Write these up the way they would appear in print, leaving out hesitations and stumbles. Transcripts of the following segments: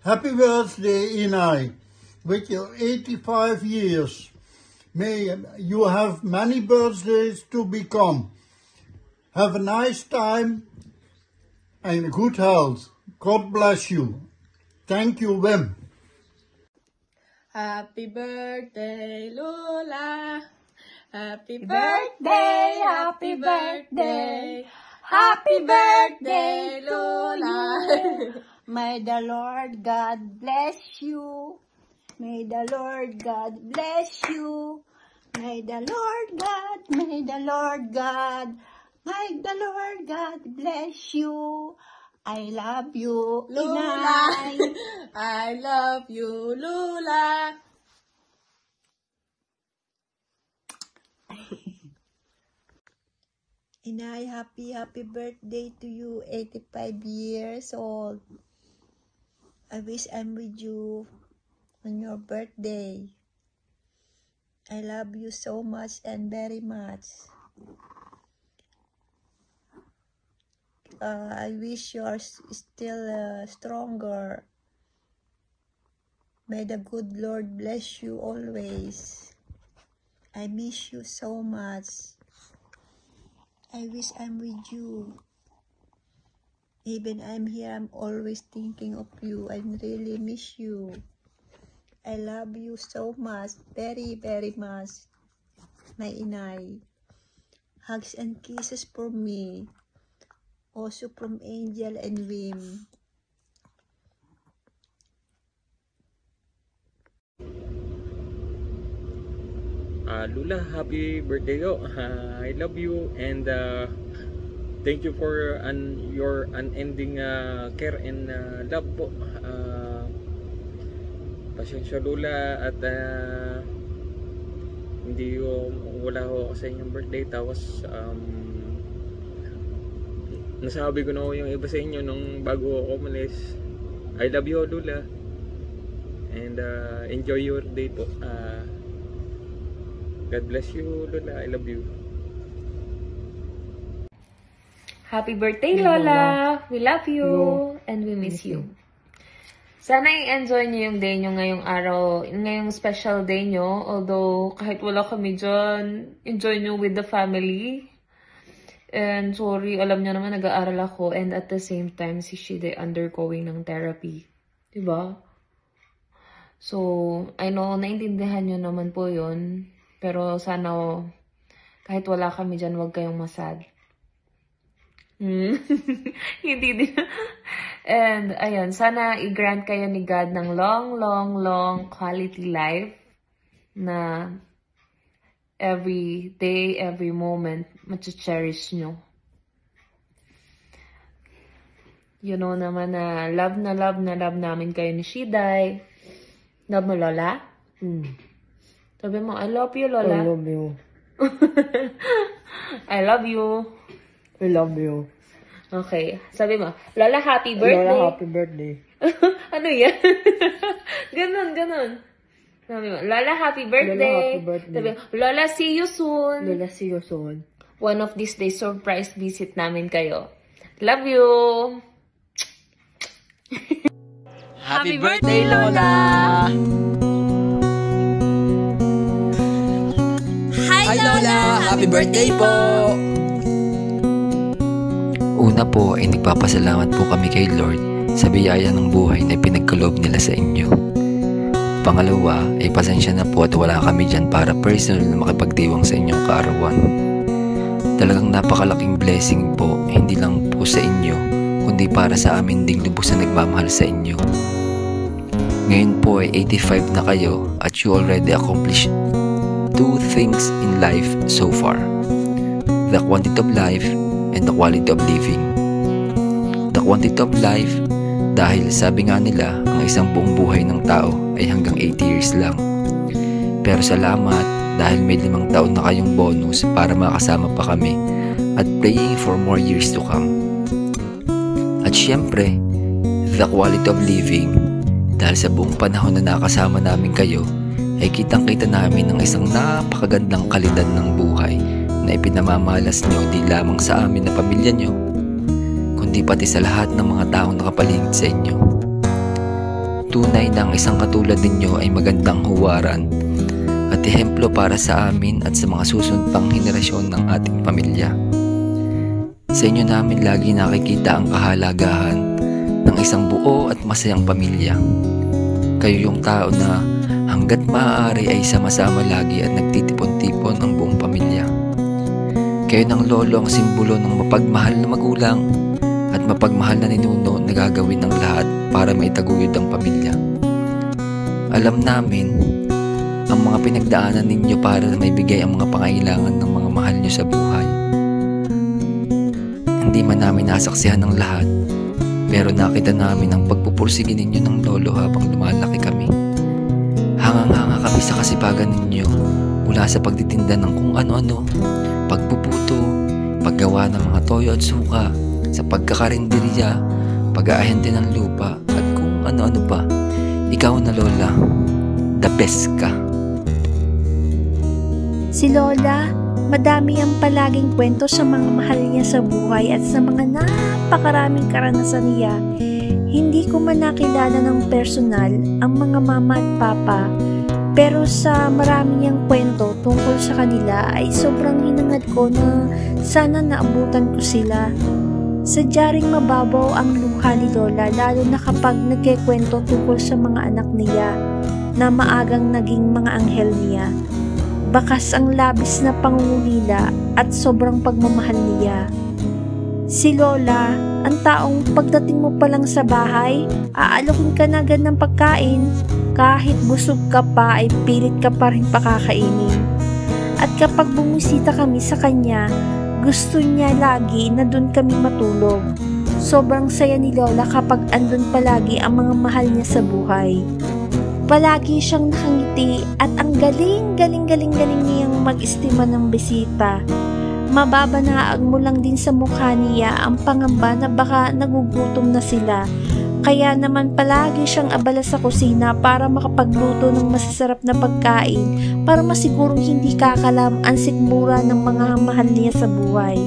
Happy birthday, Inai, with your 85 years. May you have many birthdays to become. Have a nice time and good health. God bless you. Thank you, Wim. Happy birthday, Lola. Happy birthday, happy birthday. Happy birthday, Lola. May the Lord God bless you. May the Lord God bless you. May the Lord God, may the Lord God, may the Lord God bless you. I love you, Lola. Inay. I love you, Lola. Inay, happy birthday to you, 85 years old. I wish I'm with you on your birthday. I love you so much and very much. I wish you are still stronger. May the good Lord bless you always. I miss you so much. I wish I'm with you. Even I'm here, I'm always thinking of you. I really miss you. I love you so much, very, very much, my Inay. Hugs and kisses for me. Also from Angel and Wim. Lula, happy birthday ko. I love you and thank you for your unending care and love po. Pasensya Lula at hindi ko wala ko sa inyong birthday, tapos nasabi ko na ko yung iba sa inyo nung bago ako umalis. I love you Lula and enjoy your day po. God bless you Lola, I love you. Happy birthday Lola! We love you and we miss you. Sana i-enjoy nyo yung day nyo ngayong araw, ngayong special day nyo. Although kahit wala kami dyan, enjoy nyo with the family. And sorry, alam nyo naman nag-aaral ako and at the same time si Shide undergoing ng therapy. Diba? So, I know, naintindihan nyo naman po yun. Pero sana kahit wala kami dyan, huwag kayong masad. Hindi din. And ayun, sana i-grant kayo ni God ng long quality life na every day, every moment, cherish nyo. You know naman na love namin kayo ni Shiday. Love mo, Lola? Sabi mo, I love you, Lola. I love you. I love you. I love you. Okay. Sabi mo, Lola, happy birthday. Lola, happy birthday. Ano yan? Ganon. Sabi mo, Lola, happy birthday. Lola, happy birthday. Sabi mo, Lola, see you soon. Lola, see you soon. One of these days, surprise visit namin kayo. Love you. Happy birthday, Lola! Hi, Lola! Happy birthday po! Una po ay nagpapasalamat po kami kay Lord sa biyaya ng buhay na pinagkaloob nila sa inyo. Pangalawa ay pasensya na po at wala kami dyan para personal na makipagdiwang sa inyong kaarawan. Talagang napakalaking blessing po, hindi lang po sa inyo, kundi para sa amin ding lubos na nagmamahal sa inyo. Ngayon po ay 85 na kayo at you already accomplished two things in life so far: the quantity of life and the quality of living. The quantity of life dahil sabi nga nila ang isang buong buhay ng tao ay hanggang 80 years lang. Pero salamat dahil may 5 taon na kayong bonus para makasama pa kami at praying for more years to come. At syempre, the quality of living dahil sa buong panahon na nakasama namin kayo ay kitang-kita namin ang isang napakagandang kalidad ng buhay na ipinamamalas nyo di lamang sa amin na pamilya nyo, kundi pati sa lahat ng mga taong nakapaligid sa inyo. Tunay na ang isang katulad ninyo ay magandang huwaran at ehemplo para sa amin at sa mga susunod pang henerasyon ng ating pamilya. Sa inyo namin lagi nakikita ang kahalagahan ng isang buo at masayang pamilya. Kayo yung tao na hanggat maaari ay sama-sama lagi at nagtitipon-tipon ang buong pamilya. Kayo ng lolo ang simbolo ng mapagmahal na magulang at mapagmahal na ninuno na gagawin ng lahat para maitaguyod ang pamilya. Alam namin ang mga pinagdaanan ninyo para na maibigay ang mga pangailangan ng mga mahal nyo sa buhay. Hindi man namin nasaksihan ng lahat, pero nakita namin ang pagpupursige ninyo ng lolo habang lumalaki kami. Hangang-hanga kami sa kasipagan ninyo mula sa pagtitinda ng kung ano-ano, pagpuputo, paggawa ng mga toyo at suka, sa pagkakarinderya, pag-aahente ng lupa, at kung ano-ano pa. Ikaw na lola, the best ka. Si Lola, madami ang palaging kwento sa mga mahal niya sa buhay at sa mga napakaraming karanasan niya. Hindi ko man nakilala ng personal ang mga mama at papa, pero sa marami niyang kwento tungkol sa kanila ay sobrang hinangad ko na sana naabutan ko sila. Sadya ring mababaw ang luha ni Lola, lalo na kapag nagkikwento tungkol sa mga anak niya na maagang naging mga anghel niya. Bakas ang labis na pangungulila at sobrang pagmamahal niya. Si Lola, ang taong pagdating mo pa lang sa bahay, aalokin ka na agad ng pagkain. Kahit busog ka pa ay pilit ka pa rin pakakainin. At kapag bumisita kami sa kanya, gusto niya lagi na doon kami matulog. Sobrang saya ni Lola kapag andun palagi ang mga mahal niya sa buhay. Palagi siyang nakangiti at ang galing niyang mag-estima ng bisita. Mababanaag mo lang din sa mukha niya ang pangamba na baka nagugutom na sila. Kaya naman palagi siyang abala sa kusina para makapagluto ng masasarap na pagkain para masigurong hindi kakalam ang sikmura ng mga mahal niya sa buhay.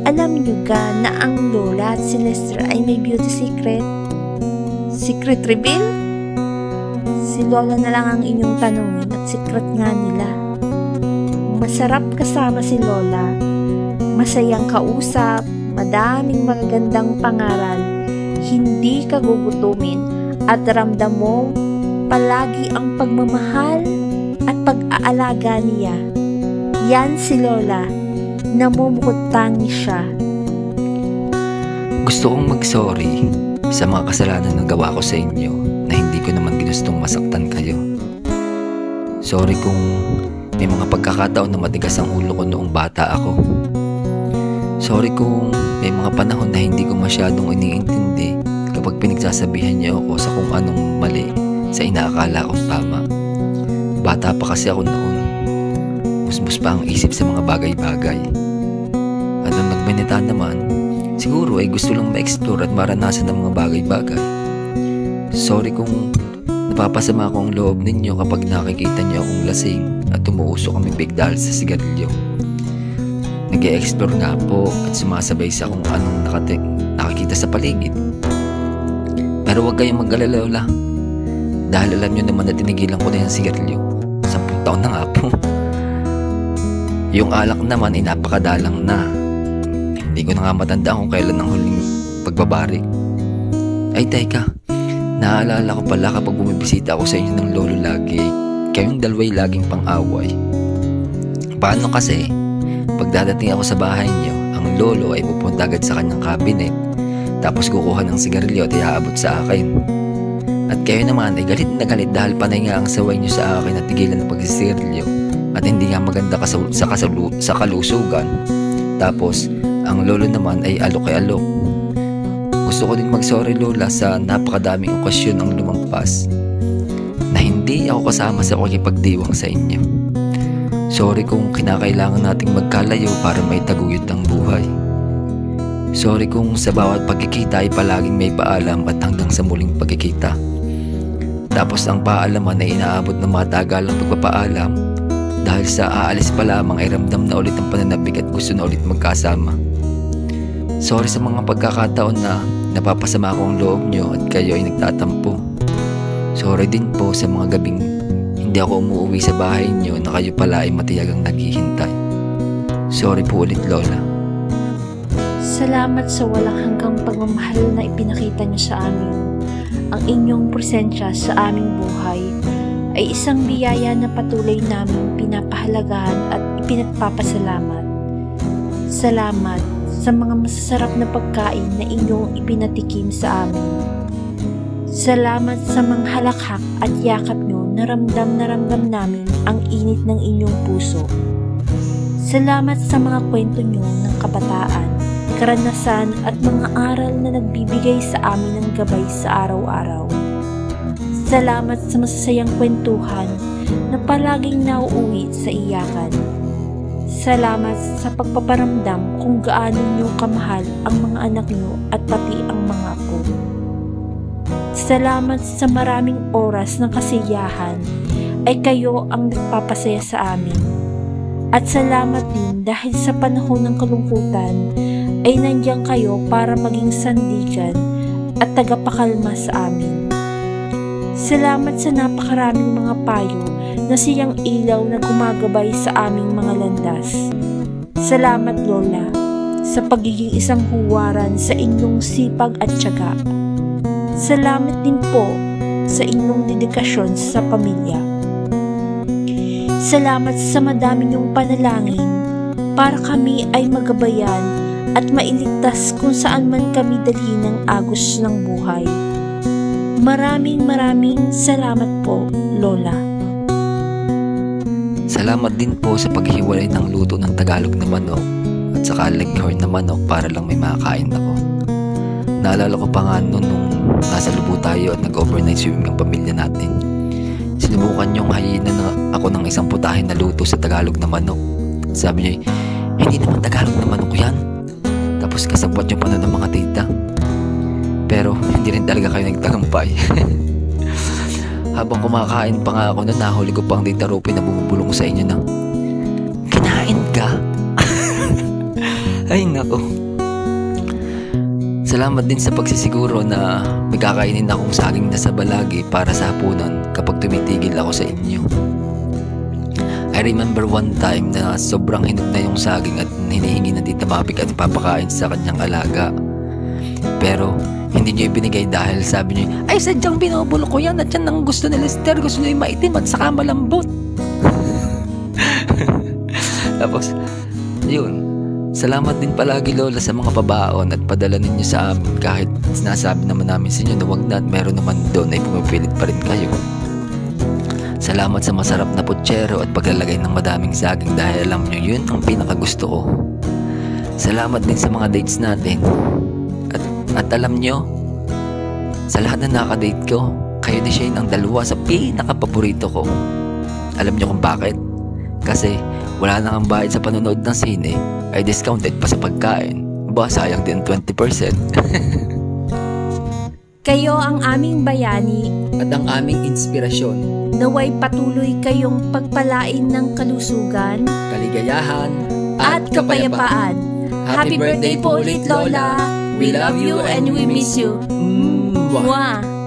Alam niyo ga na ang Lola at si Lester ay may beauty secret? Secret reveal? Si Lola na lang ang inyong tanungin at secret nga nila. Masarap kasama si Lola, masayang kausap, madaming magagandang pangaral, hindi ka gugutumin at ramdam mo palagi ang pagmamahal at pag-aalaga niya. Yan si Lola, namumukod-tangi siya. Gusto kong mag-sorry sa mga kasalanan na gawa ko sa inyo na hindi ko naman ginustong masaktan kayo. Sorry kung may mga pagkakataon na matigas ang ulo ko noong bata ako. Sorry kung may mga panahon na hindi ko masyadong iniintindi kapag pinagsasabihan niyo ako sa kung anong mali sa inaakala kong tama. Bata pa kasi ako noon. Musmus pa ang isip sa mga bagay-bagay. At nung nagbinita naman, siguro ay gusto lang ma-explore at maranasan ng mga bagay-bagay. Sorry kung napapasama ko ang loob ninyo kapag nakikita niyo akong lasing at umuusok kami big dahil sa sigarilyo. Nag-e-explore nga po at sumasabay sa kung anong nakakita sa paligid. Pero huwag kayong mag-alala dahil alam nyo naman na tinigilan ko na yung sigarilyo. 10 taon na nga po. Yung alak naman ay napakadalang na. Hindi ko na nga matandaan kung kailan ang huling pagbabari. Ay teka, naalala ko pala kapag bumibisita ako sa inyo ng lolo lagi, kayong dalaway laging pang-away. Paano kasi, pagdadating ako sa bahay niyo, ang lolo ay pupunta agad sa kanyang cabinet, tapos kukuha ng sigarilyo at iaabot sa akin. At kayo naman ay galit na galit dahil panay nga ang saway niyo sa akin at tigilan ng pagsisigarilyo at hindi nga maganda sa kalusugan. Tapos, ang lolo naman ay alok kay alok. Gusto ko din mag-sorry Lola sa napakadaming okasyon ang lumampas na hindi ako kasama sa pakikipagdiwang sa inyo. Sorry kung kinakailangan nating magkalayo para may taguyod ang buhay. Sorry kung sa bawat pagkikita ay palaging may paalam at hanggang sa muling pagkikita. Tapos ang paalaman ay inaabot ng matagalang pagpapaalam dahil sa aalis pa lamang ay ramdam na ulit ang pananabik at gusto na ulit magkasama. Sorry sa mga pagkakataon na napapasama ko ang loob nyo at kayo ay nagtatampo. Sorry din po sa mga gabing hindi ako umuwi sa bahay niyo na kayo pala ay matiyagang naghihintay. Sorry po ulit, Lola. Salamat sa walang hanggang pagmamahal na ipinakita niyo sa amin. Ang inyong presensya sa aming buhay ay isang biyaya na patuloy namin pinapahalagahan at ipinagpapasalamat. Salamat sa mga masasarap na pagkain na inyong ipinatikim sa amin. Salamat sa mga halakhak at yakap nyo na ramdam namin ang init ng inyong puso. Salamat sa mga kwento nyo ng kabataan, karanasan at mga aral na nagbibigay sa amin ng gabay sa araw-araw. Salamat sa masasayang kwentuhan na palaging nauuwi sa iyakan. Salamat sa pagpaparamdam kung gaano nyo kamahal ang mga anak nyo at pati ang mga apo. Salamat sa maraming oras ng kasiyahan ay kayo ang nagpapasaya sa amin. At salamat din dahil sa panahon ng kalungkutan ay nandiyan kayo para maging sandigan at tagapakalma sa amin. Salamat sa napakaraming mga payo na siyang ilaw na gumagabay sa aming mga landas. Salamat, Lola, sa pagiging isang huwaran sa inyong sipag at tiyaga. Salamat din po sa inyong dedikasyon sa pamilya. Salamat sa madami niyong panalangin para kami ay magabayan at mailigtas kung saan man kami dalhin ng agos ng buhay. Maraming salamat po, Lola. Salamat din po sa paghiwalay ng luto ng Tagalog na manok at saka Leghorn na manok para lang may makakain ako. Naalala ko pa nga noon nung nasa Lubo tayo at nag-overnight swimming ang pamilya natin. Sinubukan niyong hayinan na ako ng isang putahe na luto sa Tagalog na manok. Sabi niya, hindi naman Tagalog na manok yan. Tapos kasabwat niyo pa na ng mga tita. Pero hindi rin talaga kayo nagtagumpay. Habang kumakain pa nga ako na nahuli ko pang tita Rupi na bumubulong sa inyo na, kinain ka? Ay nako. Salamat din sa pagsisiguro na may kakainin akong saging na sa balagi para sa hapunan kapag tumitigil ako sa inyo. I remember one time na sobrang hinog na yung saging at hinihingi na Tita Mapik at ipapakain sa kanyang alaga. Pero hindi niyo ibinigay dahil sabi niyo, ay sadyang binubulok ko yan at yan ang gusto ni Lester, gusto niyo yung maitim at saka malambot. Tapos, yun. Salamat din palagi, Lola, sa mga pabaon at padala ninyo sa amin kahit sinasabi naman namin sa inyo na wag na at meron naman doon ay pumipilit pa rin kayo. Salamat sa masarap na putsero at paglalagay ng madaming saging dahil alam nyo yun ang pinakagusto ko. Salamat din sa mga dates natin. At alam nyo, sa lahat na nakadate ko, kayo ni Shane ang dalawa sa pinakapaborito ko. Alam nyo kung bakit? Kasi wala na kang bayad sa panonood ng sine, ay discounted pa sa pagkain. Ba, sayang din 20%. Kayo ang aming bayani At ang aming inspirasyon, naway patuloy kayong pagpalain ng kalusugan kaligayahan, at kapayapaan. Happy birthday po ulit, Lola! We love you and we miss you. Mwah! Mwah!